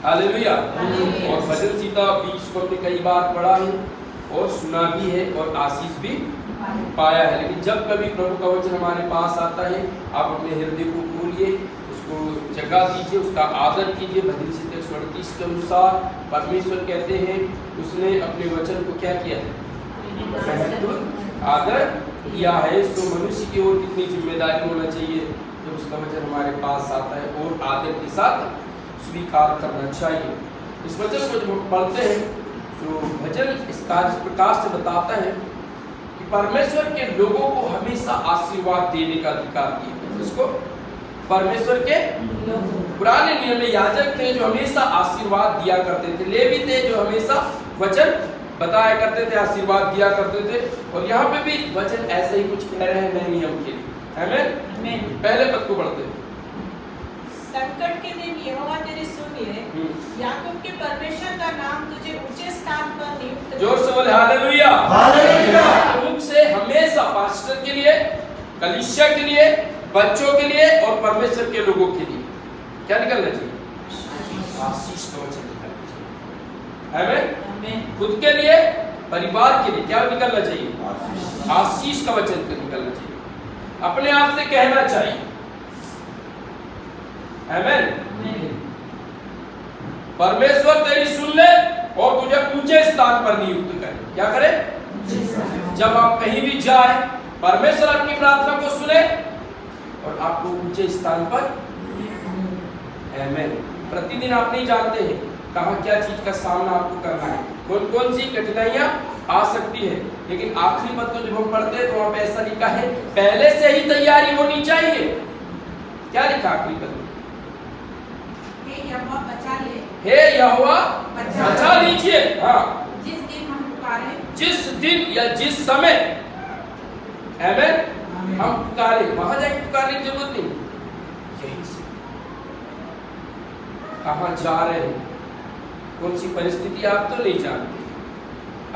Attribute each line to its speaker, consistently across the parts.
Speaker 1: Hallelujah. और भजन सीता बीच को हमने कई बार पढ़ा है और सुना भी है और आशीष भी पाया है। लेकिन जब कभी प्रभु का वचन हमारे पास आता है, आप अपने हृदय को खोलिए, उसको जगह दीजिए, उसका आदर कीजिए। भजन सीता 138 के अनुसार परमेश्वर कहते हैं उसने अपने वचन को क्या किया है, आदर किया है। सो मनुष्य की ओर कितनी जिम्मेदारी होना चाहिए जब उसका वचन हमारे पास आता है और आदर के साथ स्वीकार करना चाहिए। इस वचन को जब हम पढ़ते हैं तो भजन इस प्रकार से बताता है कि परमेश्वर के लोगों को हमेशा आशीर्वाद देने का अधिकार दिया है। इसको परमेश्वर के पुराने नियम में याजक थे जो हमेशा आशीर्वाद दिया करते थे, लेवी थे जो हमेशा वचन बताया करते थे, आशीर्वाद दिया करते थे। और यहाँ पे भी वचन ऐसे ही कुछ कह रहे हैं नए नियम के लिए। आमीन। पहले पद को पढ़ते हैं।
Speaker 2: संकट के दिन यहोवा तेरी सुन ले, याकूब के परमेश्वर का नाम तुझे ऊंचे स्थान पर नियुक्त करे।
Speaker 1: जोर से बोले हालेलुया। हालेलुया। मुख से हमेशा पास्टर के लिए, कलीसिया के लिए, बच्चों के लिए और परमेश्वर के लोगों के लिए क्या निकलना चाहिए? आशीष का वचन निकलना चाहिए। आमीन। खुद के लिए, परिवार के लिए क्या निकलना चाहिए? आशीष का वचन निकलना चाहिए। अपने आप से कहना चाहिए आमीन। परमेश्वर तेरी सुन ले और तुझे ऊंचे स्थान पर नियुक्त करे। क्या करे? जब आप कहीं भी जाए, परमेश्वर आपकी प्रार्थना को सुने और आपको ऊंचे स्थान पर आमीन। प्रतिदिन आप नहीं जानते हैं कहाँ क्या चीज का सामना आपको करना है, कौन कौन सी कठिनाइयां आ सकती है। लेकिन आखिरी पद को जब हम पढ़ते हैं तो वहां पे ऐसा लिखा है पहले से ही तैयारी होनी चाहिए। क्या लिखा आखिरी पद में? हे यहोवा बचा लीजिए। हाँ,
Speaker 2: जिस दिन हम पुकारे,
Speaker 1: जिस दिन या जिस समय आमीन हम पुकारे, वहां जाके पुकारने की जरूरत नहीं, यहीं से कहाँ जा रहे हैं, कौन सी परिस्थिति आप तो नहीं जानते।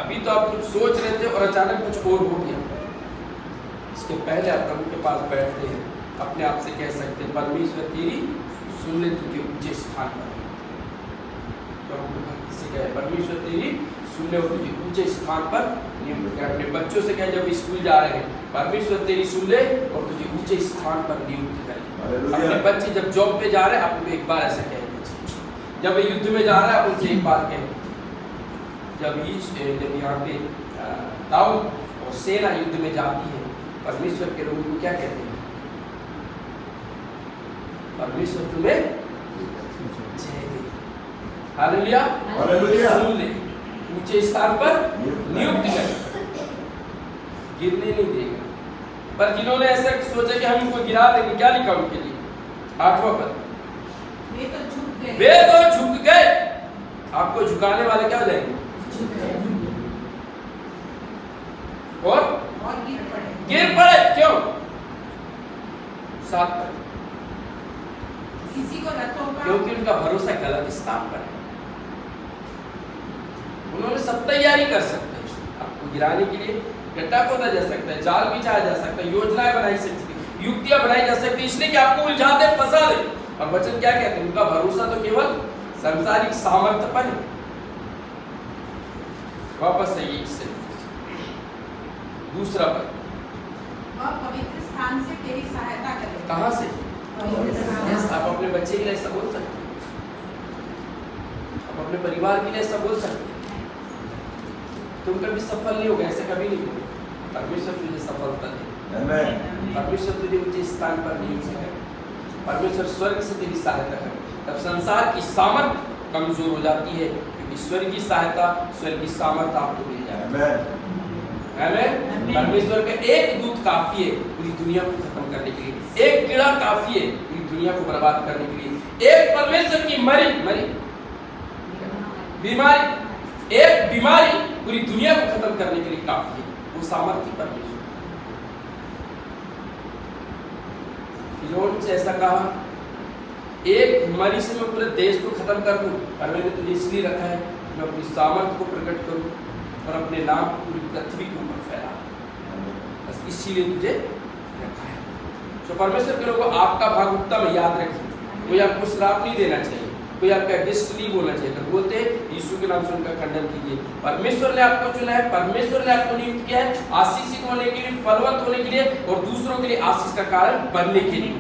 Speaker 1: अभी तो आप कुछ सोच रहे थे और अचानक कुछ और हो गया। इसके पहले आप प्रभु के पास बैठते हैं, अपने आप से कह सकते हैं परमेश्वर तेरी सुन ले तुझे ऊंचे स्थान पर। प्रभु भक्ति से कहे परमेश्वर तेरी सुन ले और तुझे ऊंचे स्थान पर नियुक्त करे। अपने बच्चों से कहे जब स्कूल जा रहे हैं परमेश्वर तेरी सुन ले और तुझे ऊंचे स्थान पर नियुक्त करे। अपने बच्चे जब जॉब पे जा रहे हैं आप उनको एक बार ऐसा कह दीजिए। जब युद्ध में जा रहा है आप उनसे एक बार कह, जब यहाँ पे दाऊद और सेना युद्ध में जाती है, परमेश्वर के लोग उनको क्या कहते हैं? परमेश्वर तुम्हें जय दे। हालेलुया। सुन ले, ऊंचे स्थान पर नियुक्त कर, गिरने नहीं देगा। पर जिन्होंने ऐसा सोचा कि हम उनको गिरा देंगे, क्या लिखा उनके लिए? 8वां पद, वे तो झुक गए। आपको झुकाने वाले क्या हो जाएंगे? और गिर पड़े। क्यों? 7 पर, क्योंकि उनका भरोसा गलत स्थान पर है। उन्होंने सब तैयारी कर सकते हैं आपको गिराने के लिए, गड्ढा खोदा जा सकता है, जाल बिछाया जा सकता है, योजनाएं बनाई सकती है, युक्तियां बनाई जा सकती है, इसलिए कि आपको उलझा दे, फंसा दे। और वचन क्या कहते हैं? उनका भरोसा तो केवल सांसारिक सामर्थ्य पर है। वापस आइए इससे दूसरा पद,
Speaker 2: पवित्र स्थान से तेरी सहायता करे।
Speaker 1: कहां से? आप अपने बच्चे के लिए ऐसा बोल सकते हैं, आप अपने परिवार के लिए ऐसा बोल सकते हैं। तुम कभी सफल नहीं होगा, ऐसे कभी नहीं होगा। परमेश्वर तुझे सफलता दे, परमेश्वर तुझे ऊंचे स्थान पर नियुक्त करे, परमेश्वर स्वर्ग से तेरी सहायता करे। तब संसार की सामर्थ कमजोर हो जाती है, क्योंकि स्वर्ग की सहायता, स्वर्ग की सामर्थ आपको मिल जाए। आमीन। परमेश्वर का एक दूत काफी है पूरी दुनिया को खत्म करने के लिए, एक कीड़ा काफी है पूरी दुनिया को बर्बाद करने के लिए, एक परमेश्वर की मरी बीमारी, एक बीमारी पूरी दुनिया को खत्म करने के लिए काफी है। वो सामर्थ्य परमेश्वर। फिरौन से ऐसा कहा, एक मरी से मैं पूरे देश को खत्म कर दूं, और मैंने तुझे इसलिए रखा है मैं अपनी सामर्थ्य को प्रकट करूं और अपने नाम को पूरी पृथ्वी के ऊपर फैला, बस इसीलिए तुझे रखा है। तो परमेश्वर के लोगों, आपका भाग उत्तम है, याद रखिए। कोई आपको श्राप नहीं देना चाहिए, कोई आपका अगेंस्ट नहीं बोलना चाहिए। तो बोलते हैं यीशु के नाम से उनका खंडन कीजिए। परमेश्वर ने आपको चुना है, परमेश्वर ने आपको नियुक्त किया है आशीषित होने के लिए, फलवंत होने के लिए और दूसरों के लिए आशीष का कारण बनने के लिए।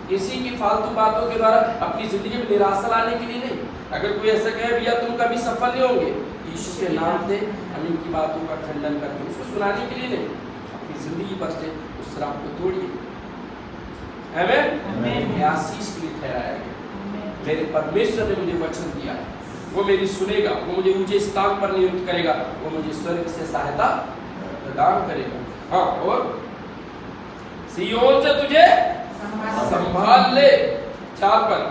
Speaker 1: किसी की फालतू बातों के द्वारा अपनी जिंदगी में निराशा लाने के लिए नहीं। अगर कोई ऐसा कहे भैया तुम कभी सफल नहीं होंगे, यीशु के नाम से हम इनकी बातों का खंडन करते हैं, उसको सुनाने के लिए नहीं, अपनी जिंदगी पर से उस श्राप को तोड़िए। आमीन। आशीष के लिए ठहराया गया। मेरे परमेश्वर ने मुझे वचन दिया है, वो मेरी सुनेगा, वो मुझे ऊंचे स्थान पर नियुक्त करेगा, वो मुझे स्वर्ग से सहायता प्रदान करेगा। हाँ, और सिय्योन से तुझे संभाल ले। 4 पर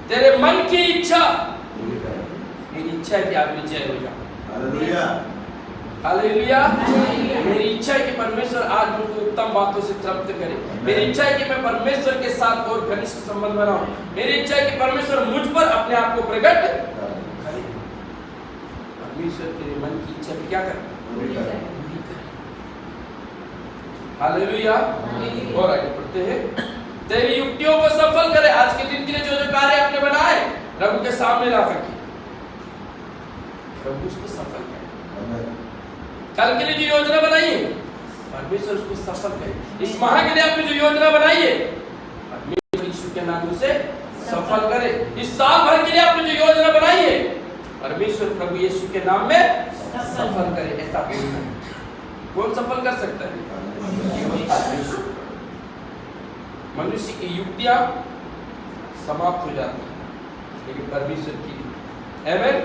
Speaker 1: तेरे मन की इच्छा, मेरी इच्छा है कि आप विजय हो जाओ। Hallelujah, hallelujah. मेरी इच्छा है कि परमेश्वर आज मुझको उत्तम बातों से तृप्त करे। मेरी इच्छा है कि मैं परमेश्वर के साथ और घनिष्ठ संबंध बनाऊं। मेरी इच्छा है कि परमेश्वर मुझ पर अपने आप को प्रकट करे। परमेश्वर तेरे मन की इच्छा क्या करे? हालेलुया। और आगे पढ़ते हैं, तेरी युक्तियों को सफल करे। आज के दिन के लिए जो जो कार्य आपने बनाए प्रभु के सामने ला करके प्रभु उसको सफल करे। कल के लिए जो योजना बनाई है परमेश्वर उसको सफल करे। इस माह के लिए आपने जो योजना बनाई है परमेश्वर यीशु के नाम से सफल करे। इस साल भर के लिए आपने जो योजना बनाई है परमेश्वर प्रभु यीशु के नाम में सफल करे। ऐसा बोलना है। कौन सफल कर सकता है? मनुष्य की युक्तियां समाप्त हो जाती है, लेकिन परमेश्वर की आमीन।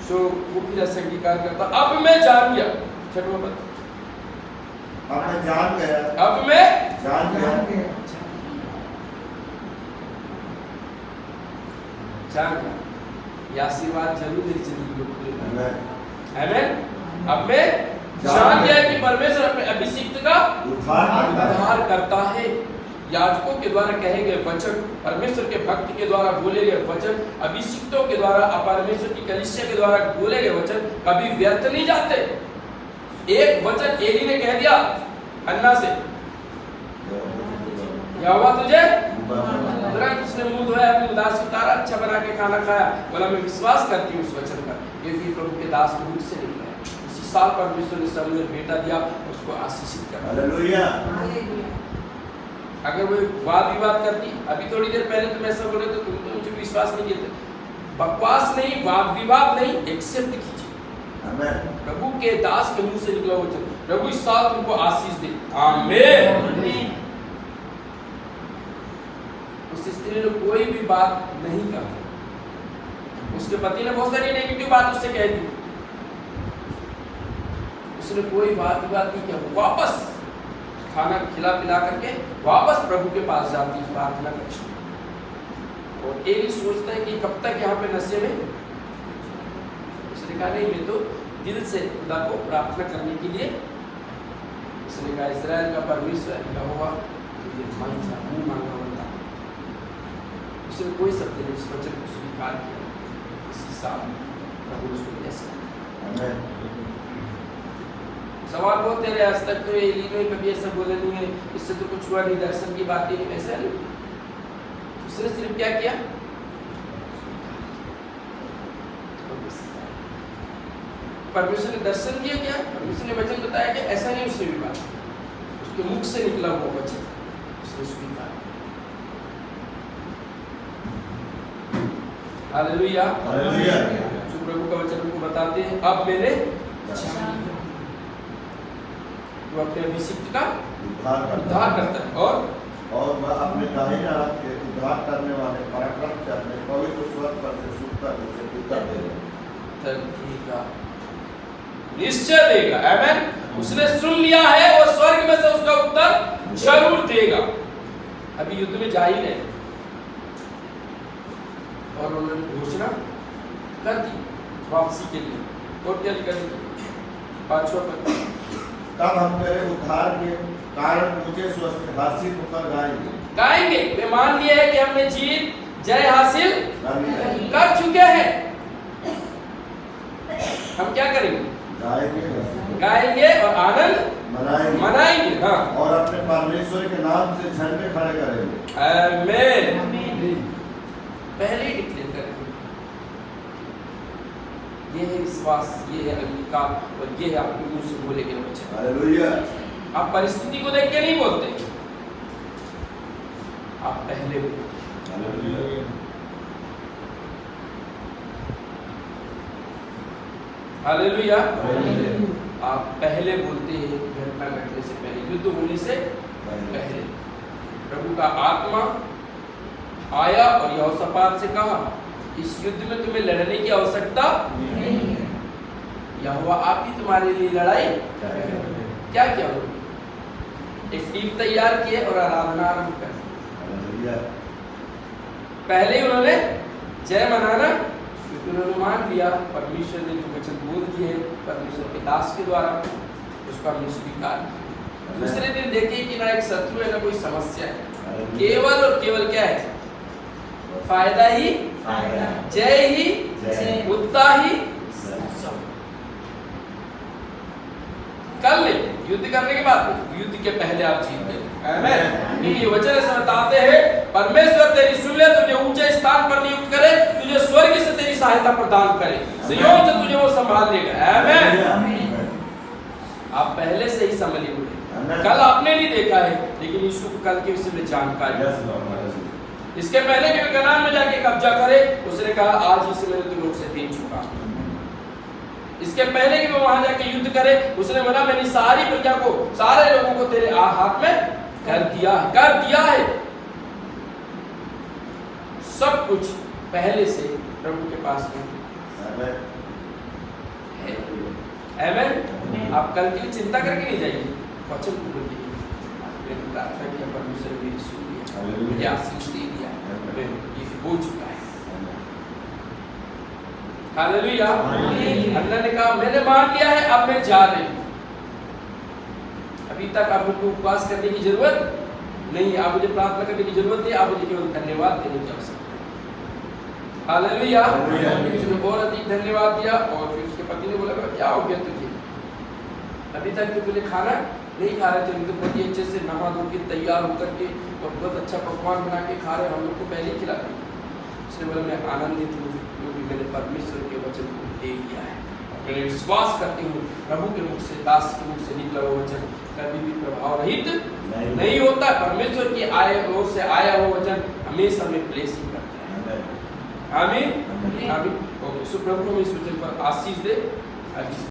Speaker 1: सो वो फिर ऐसा अंगीकार करता, अब मैं जान गया। छठवां पद,
Speaker 3: अब मैं जान गया,
Speaker 1: अब मैं
Speaker 3: जान गया,
Speaker 1: जान गया। ये आशीर्वाद जरूर मेरी जिंदगी में पूरे। आमीन। अब मैं जान गया कि परमेश्वर अपने अभिषिक्त का उद्धार करता है। याजकों के द्वारा कहे गए वचन, परमेश्वर के भक्त के द्वारा बोले गए वचन, अभिषिक्तों के द्वारा, परमेश्वर की कलीसिया के द्वारा बोले गए वचन कभी व्यर्थ नहीं जाते। एक वचन एली ने कह दिया हन्ना से, यहोवा तुझे तुरंत उसने मुंह धोया, अपनी उदासी उतारा, अच्छा बना के खाना खाया, बोला मैं विश्वास करती हूँ उस वचन पर, क्योंकि प्रभु के दास के मुख से निकला है। उसी साल परमेश्वर ने समुएल बेटा दिया, उसको आशीषित कर।
Speaker 3: हालेलुया।
Speaker 1: अगर वो वाद विवाद करती, अभी थोड़ी देर पहले तुम ऐसा बोले तो तुम तो मुझे विश्वास नहीं देते। बकवास नहीं, वाद विवाद नहीं, एक्सेप्ट कीजिए।
Speaker 3: आमीन।
Speaker 1: प्रभु के दास के मुंह से निकला वचन, प्रभु इस साल तुमको आशीष दे। आमीन। उस स्त्री ने कोई भी बात नहीं कहा। उसके पति ने बहुत सारी नेगेटिव बात उससे कह दी, उसने कोई बात विवाद नहीं किया। वापस खाना खिला पिला करके वापस प्रभु के पास जाती है, प्रार्थना करती है। और एली सोचता है कि कब तक यहाँ पे नशे में। उसने कहा नहीं, मैं तो दिल से खुदा को प्रार्थना करने के लिए। उसने कहा इस्राएल का परमेश्वर यहोवा तुझे मुंह मांगा बता। उसने कोई शब्द नहीं, उस वचन को स्वीकार किया। इसी साल प्रभु उसको ब्लेस किया। सवाल बहुत तेरे आज तक तो एली ने कभी ऐसा बोले नहीं है, इससे तो कुछ हुआ नहीं, दर्शन की बात ही नहीं, ऐसा नहीं। उसने सिर्फ क्या किया? परमेश्वर ने दर्शन दिया क्या? परमेश्वर ने वचन बताया क्या? ऐसा नहीं उसने भी बात, उसके मुख से निकला वो वचन उसने स्वीकार। Hallelujah,
Speaker 3: hallelujah.
Speaker 1: जो प्रभु का वचन हमको बताते हैं, अब मैंने वो अपने अभिषिक्त का उद्धार करता है और
Speaker 3: वह अपने दाहिने हाथ के उद्धार करने वाले पराक्रम से अपने पवित्र स्वर्ग पर से सुनकर उसे उत्तर देगा, निश्चय देगा। आमीन। उसने सुन लिया है, वो स्वर्ग में से उसका उत्तर जरूर देगा। अभी युद्ध में जा ही नहीं और उन्होंने घोषणा कर दी वापसी के लिए। और क्या लिखा है? 5वां पद, तब हम तेरे उद्धार के कारण ऊंचे स्वस्थ हासिल होकर
Speaker 1: गाएंगे। वे मान लिया है कि हमने जीत जय हासिल कर चुके हैं। हम क्या करेंगे? गाएंगे और आनंद मनाएंगे। हाँ,
Speaker 3: और अपने परमेश्वर के नाम से झंडे खड़े करेंगे।
Speaker 1: आमीन। पहले ही डिक्लेयर कर दिया। ये है विश्वास, ये है अंगीकार और ये है आपके मुंह से बोले गए वचन।
Speaker 3: हालेलुया।
Speaker 1: आप परिस्थिति को देख के नहीं बोलते, आप पहले बोलते।
Speaker 3: हालेलुया।
Speaker 1: हालेलुया।
Speaker 3: हालेलुया।
Speaker 1: आप पहले बोलते हैं, घटना घटने से पहले, युद्ध होने से पहले। प्रभु का आत्मा आया और यहोशापात से कहा, इस युद्ध में तुम्हें लड़ने की आवश्यकता
Speaker 2: नहीं है।
Speaker 1: यहोवा आप ही तुम्हारे लिए लड़ाई क्या किया उन्होंने? एक टीम तैयार किए और आराधना आरंभ कर दी।
Speaker 3: हालेलुया।
Speaker 1: पहले ही उन्होंने जय मनाना, क्योंकि उन्होंने मान लिया परमेश्वर ने जो वचन बोल दिए परमेश्वर के दास के द्वारा, उसका हमने स्वीकार किया। दूसरे दिन देखिए कि ना एक शत्रु है ना कोई समस्या है, केवल और केवल क्या है? फायदा ही, जय ही,
Speaker 2: जय।
Speaker 1: उत्साह ही, कर ले। युद्ध करने के बाद नहीं, युद्ध के पहले आप जीत गए। आमीन। क्योंकि ये वचन ऐसा बताते हैं, परमेश्वर तेरी सुन ले, तुझे ऊंचे स्थान पर नियुक्त करे, तुझे स्वर्ग से तेरी सहायता प्रदान करे, सिय्योन से तुझे वो संभाल लेगा। आमीन। आप पहले से ही संभले हुए हैं। कल आपने नहीं देखा है, लेकिन यीशु को कल के विषय में जानकारी है। इसके पहले कि कनान में जाके कब्जा करे, उसने कहा आज इसे मैंने तुम लोग से दे चुका। इसके पहले कि वो वहां जाके युद्ध करे, उसने बोला मैंने सारी प्रजा को, सारे लोगों को तेरे हाथ में कर दिया है। सब कुछ पहले से प्रभु के पास है। आमीन। आप कल के लिए चिंता करके नहीं जाइए, वचन को बोलिए, मैंने प्रार्थना किया, परमेश्वर मेरी सुन लिया, मुझे आशीष दे दिया, ये हो चुका है। हालेलुया। अल्लाह ने कहा मैंने मान लिया है, अब मैं जा रही हूँ। अभी तक आप मुझको उपवास करने की जरूरत नहीं है, आप मुझे प्रार्थना करने की जरूरत नहीं, आप मुझे केवल धन्यवाद देने की आवश्यकता है। हालेलुया। उसने और अधिक धन्यवाद दिया और फिर उसके पति ने बोला क्या हो गया तुझे? अभी तक तो तूने खाना नहीं खा रहे थे, तो बहुत ही अच्छे से नहा धो के तैयार होकर के और बहुत अच्छा पकवान बना के खा रहे, हम लोग को पहले ही खिला दिया। उसने बोला मैं आनंदित हूँ क्योंकि मैंने परमेश्वर के वचन को दे दिया है। मैंने विश्वास करती हूँ प्रभु के मुख से, दास के मुख से निकला हुआ वचन कभी भी प्रभाव रहित नहीं होता। परमेश्वर की ओर से आया हुआ वचन हमेशा में ब्लेसिंग करता है। आमीन। आमीन। ओके, सो प्रभु हमें इस वचन पर आशीष दे।